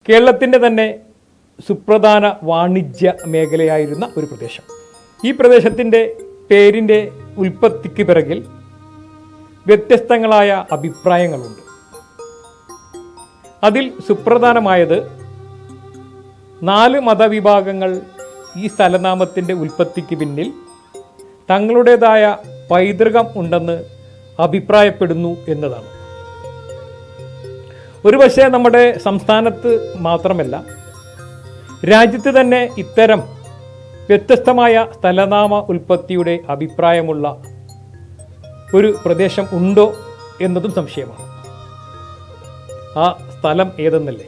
കേരളത്തിൻ്റെ തന്നെ സുപ്രധാന വാണിജ്യ മേഖലയായിരുന്ന ഒരു പ്രദേശം. ഈ പ്രദേശത്തിൻ്റെ പേരിൻ്റെ ഉൽപ്പത്തിക്ക് പിറകിൽ വ്യത്യസ്തങ്ങളായ അഭിപ്രായങ്ങളുണ്ട്. അതിൽ സുപ്രധാനമായത് 4 മതവിഭാഗങ്ങൾ ഈ സ്ഥലനാമത്തിൻ്റെ ഉൽപ്പത്തിക്ക് പിന്നിൽ തങ്ങളുടേതായ പൈതൃകം ഉണ്ടെന്ന് അഭിപ്രായപ്പെടുന്നു എന്നതാണ്. ഒരുപക്ഷെ നമ്മുടെ സംസ്ഥാനത്ത് മാത്രമല്ല, രാജ്യത്ത് തന്നെ ഇത്തരം വ്യത്യസ്തമായ സ്ഥലനാമ ഉൽപ്പത്തിയുടെ അഭിപ്രായമുള്ള ഒരു പ്രദേശം ഉണ്ടോ എന്നതും സംശയമാണ്. ആ സ്ഥലം ഏതെന്നല്ലേ?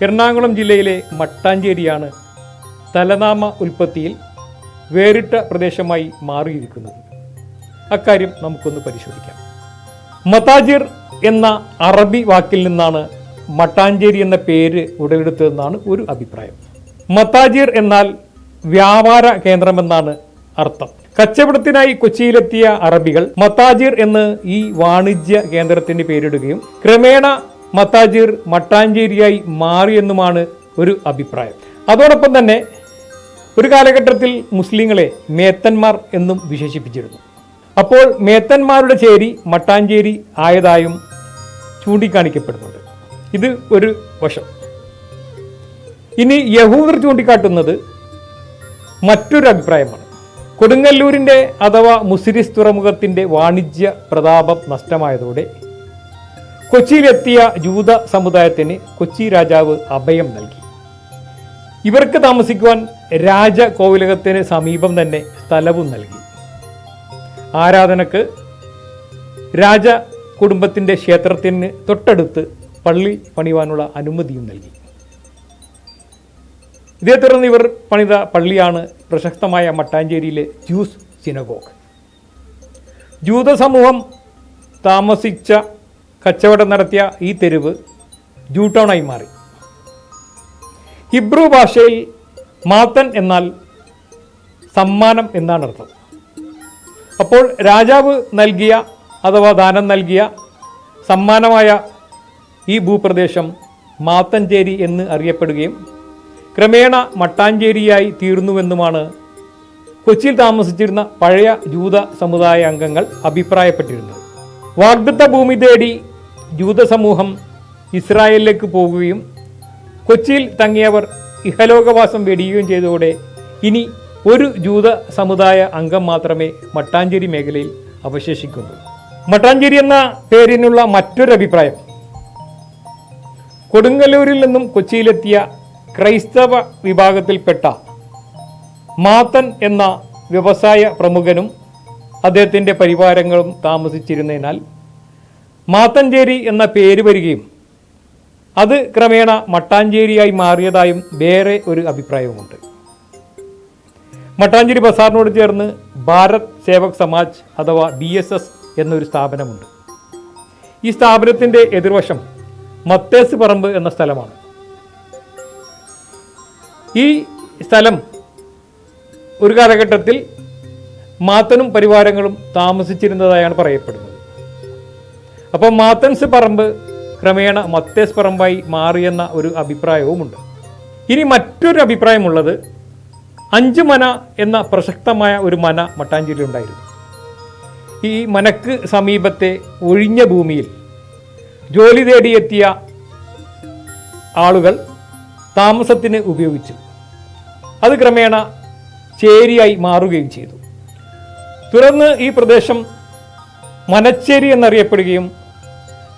എറണാകുളം ജില്ലയിലെ മട്ടാഞ്ചേരിയാണ് സ്ഥലനാമ ഉൽപ്പത്തിയിൽ വേറിട്ട പ്രദേശമായി മാറിയിരിക്കുന്നത്. അക്കാര്യം നമുക്കൊന്ന് പരിശോധിക്കാം. മതാജിർ എന്ന അറബി വാക്കിൽ നിന്നാണ് മട്ടാഞ്ചേരി എന്ന പേര് ഉടലെടുത്തതെന്നാണ് ഒരു അഭിപ്രായം. മതാജിർ എന്നാൽ വ്യാപാര കേന്ദ്രമെന്നാണ് അർത്ഥം. കച്ചവടത്തിനായി കൊച്ചിയിലെത്തിയ അറബികൾ മതാജിർ എന്ന് ഈ വാണിജ്യ കേന്ദ്രത്തിന് പേരിടുകയും ക്രമേണ മതാജിർ മട്ടാഞ്ചേരിയായി മാറിയെന്നുമാണ് ഒരു അഭിപ്രായം. അതോടൊപ്പം തന്നെ ഒരു കാലഘട്ടത്തിൽ മുസ്ലിങ്ങളെ മേത്തന്മാർ എന്നും വിശേഷിപ്പിച്ചിരുന്നു. അപ്പോൾ മേത്തന്മാരുടെ ചേരി മട്ടാഞ്ചേരി ആയതായും ചൂണ്ടിക്കാണിക്കപ്പെടുന്നുണ്ട്. ഇത് ഒരു വശം. ഇനി യഹൂദർ ചൂണ്ടിക്കാട്ടുന്നത് മറ്റൊരു അഭിപ്രായമാണ്. കൊടുങ്ങല്ലൂരിൻ്റെ അഥവാ മുസിരിസ് തുറമുഖത്തിൻ്റെ വാണിജ്യ പ്രതാപം നഷ്ടമായതോടെ കൊച്ചിയിലെത്തിയ ജൂത സമുദായത്തിന് കൊച്ചി രാജാവ് അഭയം നൽകി. ഇവർക്ക് താമസിക്കുവാൻ രാജകോവിലകത്തിന് സമീപം തന്നെ സ്ഥലവും നൽകി. ആരാധനക്ക് രാജ കുടുംബത്തിൻ്റെ ക്ഷേത്രത്തിന് തൊട്ടടുത്ത് പള്ളി പണിയുവാനുള്ള അനുമതിയും നൽകി. ഇതേ തുടർന്ന് ഇവർ പണിത പള്ളിയാണ് പ്രശസ്തമായ മട്ടാഞ്ചേരിയിലെ ജ്യൂസ് സിനഗോഗ്. ജൂത സമൂഹം താമസിച്ച കച്ചവടം നടത്തിയ ഈ തെരുവ് ജൂട്ടൗണായി മാറി. ഹിബ്രു ഭാഷയിൽ മാത്തൻ എന്നാൽ സമ്മാനം എന്നാണ് അർത്ഥം. അപ്പോൾ രാജാവ് നൽകിയ അഥവാ ദാനം നൽകിയ സമ്മാനമായ ഈ ഭൂപ്രദേശം മാത്തഞ്ചേരി എന്ന് അറിയപ്പെടുകയും ക്രമേണ മട്ടാഞ്ചേരിയായി തീർന്നുവെന്നുമാണ് കൊച്ചിയിൽ താമസിച്ചിരുന്ന പഴയ ജൂത സമുദായ അംഗങ്ങൾ അഭിപ്രായപ്പെട്ടിരുന്നത്. വാഗ്ദത്ത ഭൂമി തേടി ജൂത സമൂഹം ഇസ്രായേലിലേക്ക് പോകുകയും കൊച്ചിയിൽ തങ്ങിയവർ ഇഹലോകവാസം വെടിയുകയും ചെയ്തതോടെ ഇനി ഒരു ജൂത സമുദായ അംഗം മാത്രമേ മട്ടാഞ്ചേരി മേഖലയിൽ അവശേഷിക്കുന്നു. മട്ടാഞ്ചേരി എന്ന പേരിനുള്ള മറ്റൊരു അഭിപ്രായം കൊടുങ്ങല്ലൂരിൽ നിന്നും കൊച്ചിയിലെത്തിയ ക്രൈസ്തവ വിഭാഗത്തിൽപ്പെട്ട മാത്തൻ എന്ന വ്യവസായ പ്രമുഖനും അദ്ദേഹത്തിൻ്റെ പരിവാരങ്ങളും താമസിച്ചിരുന്നതിനാൽ മാത്തഞ്ചേരി എന്ന പേര് വരികയും അത് ക്രമേണ മട്ടാഞ്ചേരിയായി മാറിയതായും വേറെ ഒരു അഭിപ്രായവുമുണ്ട്. മട്ടാഞ്ചേരി ബസാറിനോട് ചേർന്ന് ഭാരത് സേവക് സമാജ് അഥവാ BSS എന്നൊരു സ്ഥാപനമുണ്ട്. ഈ സ്ഥാപനത്തിൻ്റെ എതിർവശം മത്തേസ് പറമ്പ് എന്ന സ്ഥലമാണ്. ഈ സ്ഥലം ഒരു കാലഘട്ടത്തിൽ മാത്തനും പരിവാരങ്ങളും താമസിച്ചിരുന്നതായാണ് പറയപ്പെടുന്നത്. അപ്പോൾ മാത്തൻസ് പറമ്പ് ക്രമേണ മത്തേസ് പറമ്പായി മാറിയെന്ന ഒരു അഭിപ്രായവുമുണ്ട്. ഇനി മറ്റൊരു അഭിപ്രായമുള്ളത് 5 മന എന്ന പ്രസക്തമായ ഒരു മന മട്ടാഞ്ചേരി ഉണ്ടായിരുന്നു. ഈ മനക്ക് സമീപത്തെ ഒഴിഞ്ഞ ഭൂമിയിൽ ജോലി തേടിയെത്തിയ ആളുകൾ താമസത്തിന് ഉപയോഗിച്ചു. അത് ക്രമേണ ചേരിയായി മാറുകയും ചെയ്തു. തുടർന്ന് ഈ പ്രദേശം മനച്ചേരി എന്നറിയപ്പെടുകയും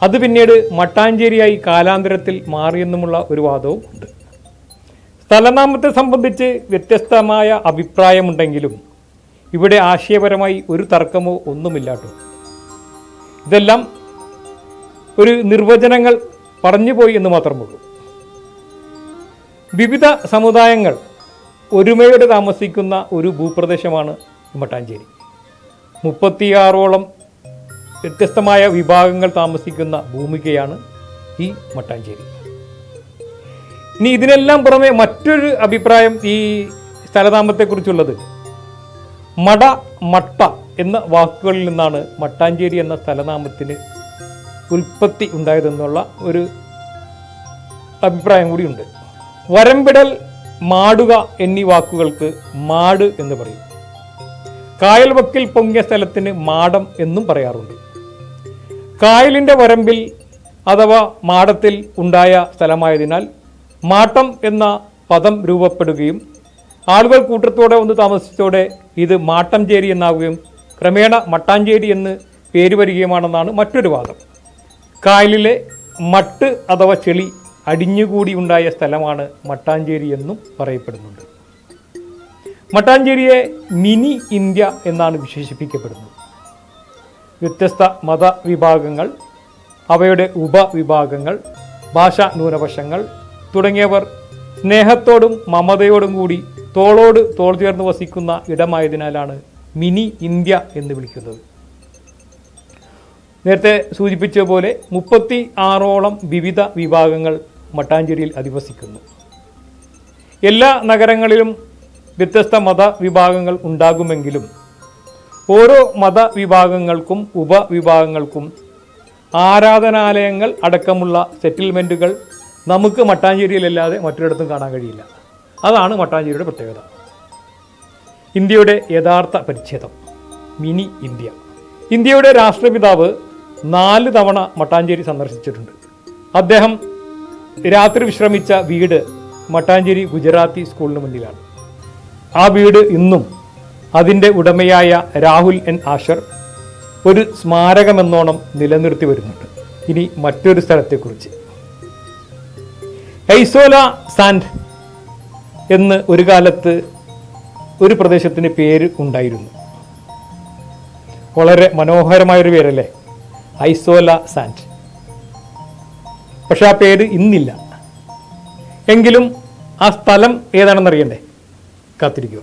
അത് പിന്നീട് മട്ടാഞ്ചേരിയായി കാലാന്തരത്തിൽ മാറിയെന്നുമുള്ള ഒരു വാദവും ഉണ്ട്. സ്ഥലനാമത്തെ സംബന്ധിച്ച് വ്യത്യസ്തമായ അഭിപ്രായമുണ്ടെങ്കിലും ഇവിടെ ആശയപരമായി ഒരു തർക്കമോ ഒന്നുമില്ലാട്ടോ. ഇതെല്ലാം ഒരു നിർവചനങ്ങൾ പറഞ്ഞുപോയി എന്ന് മാത്രമുള്ളൂ. വിവിധ സമുദായങ്ങൾ ഒരുമയോടെ താമസിക്കുന്ന ഒരു ഭൂപ്രദേശമാണ് മട്ടാഞ്ചേരി. 36ഓളം വ്യത്യസ്തമായ വിഭാഗങ്ങൾ താമസിക്കുന്ന ഭൂമികയാണ് ഈ മട്ടാഞ്ചേരി. ഇനി ഇതിനെല്ലാം പുറമെ മറ്റൊരു അഭിപ്രായം ഈ സ്ഥലനാമത്തെക്കുറിച്ചുള്ളത് മട മട്ട എന്ന വാക്കുകളിൽ നിന്നാണ് മട്ടാഞ്ചേരി എന്ന സ്ഥലനാമത്തിന് ഉൽപ്പത്തി ഉണ്ടായതെന്നുള്ള ഒരു അഭിപ്രായം കൂടിയുണ്ട്. വരമ്പിടൽ, മാടുക എന്നീ വാക്കുകൾക്ക് മാട് എന്ന് പറയും. കായൽ വക്കിൽ പൊങ്ങിയ സ്ഥലത്തിന് മാടം എന്നും പറയാറുണ്ട്. കായലിൻ്റെ വരമ്പിൽ അഥവാ മാടത്തിൽ ഉണ്ടായ സ്ഥലമായതിനാൽ മാട്ടം എന്ന പദം രൂപപ്പെടുകയും ആളുകൾ കൂട്ടത്തോടെ ഒന്ന് താമസിച്ചതോടെ ഇത് മാട്ടംചേരി എന്നാവുകയും ക്രമേണ മട്ടാഞ്ചേരി എന്ന് പേര് വരികയുമാണെന്നാണ് മറ്റൊരു വാദം. കായലിലെ മട്ട് അഥവാ ചെളി അടിഞ്ഞുകൂടി ഉണ്ടായ സ്ഥലമാണ് മട്ടാഞ്ചേരി എന്നും പറയപ്പെടുന്നുണ്ട്. മട്ടാഞ്ചേരിയെ മിനി ഇന്ത്യ എന്നാണ് വിശേഷിപ്പിക്കപ്പെടുന്നത്. വ്യത്യസ്ത മതവിഭാഗങ്ങൾ, അവയുടെ ഉപവിഭാഗങ്ങൾ, ഭാഷാ ന്യൂനപക്ഷങ്ങൾ തുടങ്ങിയവർ സ്നേഹത്തോടും മമതയോടും കൂടി തോളോട് തോൾ ചേർന്ന് വസിക്കുന്ന ഇടമായതിനാലാണ് മിനി ഇന്ത്യ എന്ന് വിളിക്കുന്നത്. നേരത്തെ സൂചിപ്പിച്ച പോലെ 36ഓളം വിവിധ വിഭാഗങ്ങൾ മട്ടാഞ്ചേരിയിൽ അധിവസിക്കുന്നു. എല്ലാ നഗരങ്ങളിലും വ്യത്യസ്ത മതവിഭാഗങ്ങൾ ഉണ്ടാകുമെങ്കിലും ഓരോ മതവിഭാഗങ്ങൾക്കും ഉപവിഭാഗങ്ങൾക്കും ആരാധനാലയങ്ങൾ അടക്കമുള്ള സെറ്റിൽമെൻറ്റുകൾ നമുക്ക് മട്ടാഞ്ചേരിയിലല്ലാതെ മറ്റൊരിടത്തും കാണാൻ കഴിയില്ല. അതാണ് മട്ടാഞ്ചേരിയുടെ പ്രത്യേകത. ഇന്ത്യയുടെ യഥാർത്ഥ പരിച്ഛേദം മിനി ഇന്ത്യ. ഇന്ത്യയുടെ രാഷ്ട്രപിതാവ് 4 തവണ മട്ടാഞ്ചേരി സന്ദർശിച്ചിട്ടുണ്ട്. അദ്ദേഹം രാത്രി വിശ്രമിച്ച വീട് മട്ടാഞ്ചേരി ഗുജറാത്തി സ്കൂളിന് മുന്നിലാണ്. ആ വീട് ഇന്നും അതിൻ്റെ ഉടമയായ രാഹുൽ എൻ ആഷർ ഒരു സ്മാരകമെന്നോണം നിലനിർത്തി വരുന്നുണ്ട്. ഇനി മറ്റൊരു സ്ഥലത്തെക്കുറിച്ച്. ഐസോല സാൻഡ് എന്ന് ഒരു കാലത്ത് ഒരു പ്രദേശത്തിന് പേര് ഉണ്ടായിരുന്നു. വളരെ മനോഹരമായൊരു പേരല്ലേ, ഐസോല സാൻഡ്. പക്ഷെ ആ പേര് ഇന്നില്ല. എങ്കിലും ആ സ്ഥലം ഏതാണെന്നറിയണ്ടേ? കാത്തിരിക്കുക.